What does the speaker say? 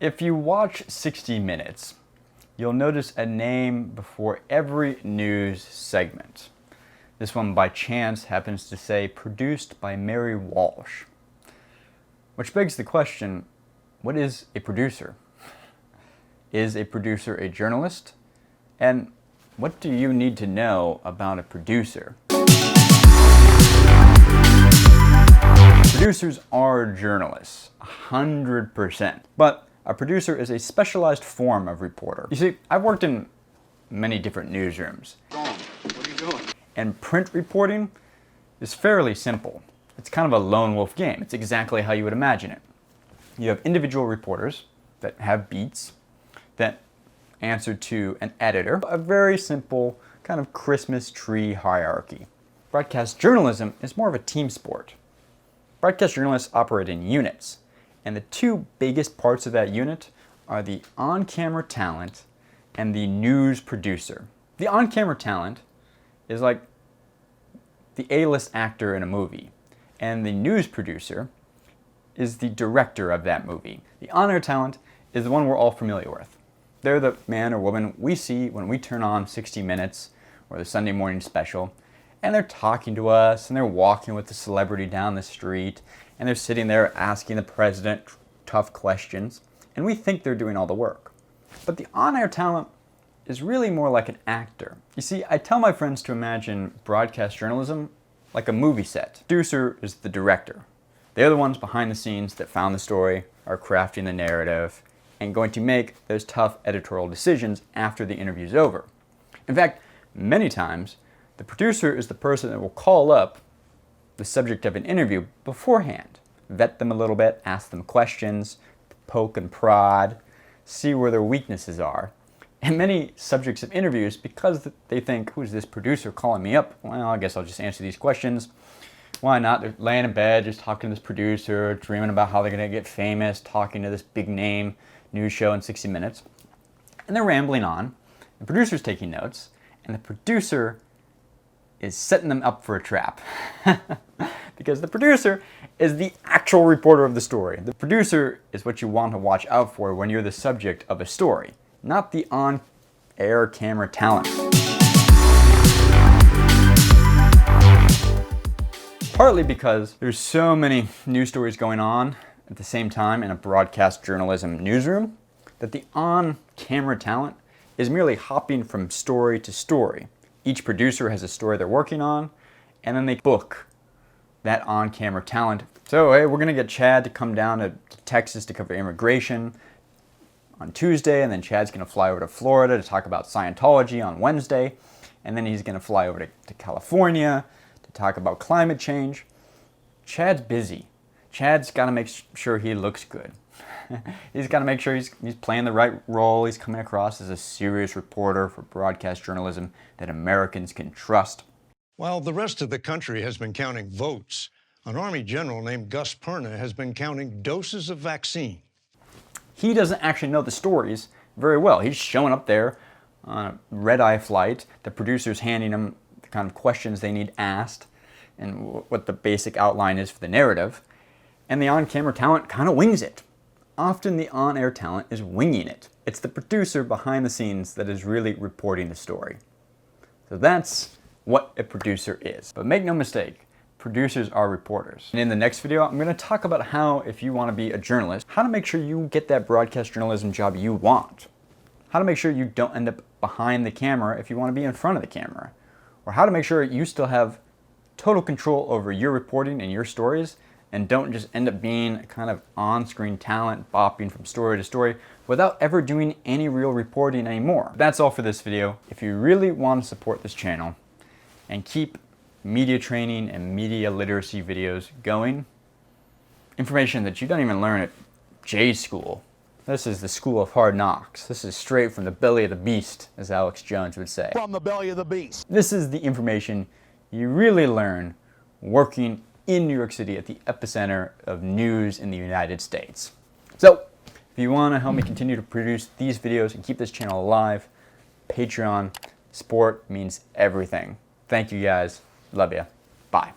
If you watch 60 Minutes, you'll notice a name before every news segment. This one by chance happens to say produced by Mary Walsh. Which begs the question, what is a producer? Is a producer a journalist? And what do you need to know about a producer? Producers are journalists, 100%. But a producer is a specialized form of reporter. You see, I've worked in many different newsrooms. What are you doing? And print reporting is fairly simple. It's kind of a lone wolf game. It's exactly how you would imagine it. You have individual reporters that have beats that answer to an editor. A very simple kind of Christmas tree hierarchy. Broadcast journalism is more of a team sport. Broadcast journalists operate in units. And the two biggest parts of that unit are the on-camera talent and the news producer. The on-camera talent is like the A-list actor in a movie, and the news producer is the director of that movie. The on-air talent is the one we're all familiar with. They're the man or woman we see when we turn on 60 Minutes or the Sunday morning special, and they're talking to us, and they're walking with the celebrity down the street, and they're sitting there asking the president tough questions, and we think they're doing all the work. But the on-air talent is really more like an actor. You see, I tell my friends to imagine broadcast journalism like a movie set. The producer is the director. They're the ones behind the scenes that found the story, are crafting the narrative, and going to make those tough editorial decisions after the interview's over. In fact, many times, the producer is the person that will call up the subject of an interview beforehand, vet them a little bit, ask them questions, poke and prod, see where their weaknesses are. And many subjects of interviews, because they think, who's this producer calling me up? Well, I guess I'll just answer these questions. Why not? They're laying in bed, just talking to this producer, dreaming about how they're going to get famous, talking to this big name news show in 60 Minutes. And they're rambling on. The producer's taking notes, and the producer is setting them up for a trap. Because the producer is the actual reporter of the story. The producer is what you want to watch out for when you're the subject of a story, not the on-air camera talent. Partly because there's so many news stories going on at the same time in a broadcast journalism newsroom that the on-camera talent is merely hopping from story to story. Each producer has a story they're working on, and then they book that on-camera talent. So, hey, we're going to get Chad to come down to Texas to cover immigration on Tuesday, and then Chad's going to fly over to Florida to talk about Scientology on Wednesday, and then he's going to fly over to California to talk about climate change. Chad's busy. Chad's got to make sure he looks good. He's got to make sure he's playing the right role. He's coming across as a serious reporter for broadcast journalism that Americans can trust. While the rest of the country has been counting votes, an Army general named Gus Perna has been counting doses of vaccine. He doesn't actually know the stories very well. He's showing up there on a red-eye flight. The producer's handing him the kind of questions they need asked and what the basic outline is for the narrative. And the on-camera talent kind of wings it. Often the on-air talent is winging it. It's the producer behind the scenes that is really reporting the story. So that's what a producer is. But make no mistake, producers are reporters. And in the next video, I'm going to talk about how, if you want to be a journalist, how to make sure you get that broadcast journalism job you want. How to make sure you don't end up behind the camera if you want to be in front of the camera. Or how to make sure you still have total control over your reporting and your stories, and don't just end up being a kind of on-screen talent bopping from story to story without ever doing any real reporting anymore. That's all for this video. If you really want to support this channel and keep media training and media literacy videos going, information that you don't even learn at J School. This is the school of hard knocks. This is straight from the belly of the beast, as Alex Jones would say. From the belly of the beast. This is the information you really learn working in New York City at the epicenter of news in the United States. So, if you want to help me continue to produce these videos and keep this channel alive, Patreon support means everything. Thank you guys. Love ya. Bye.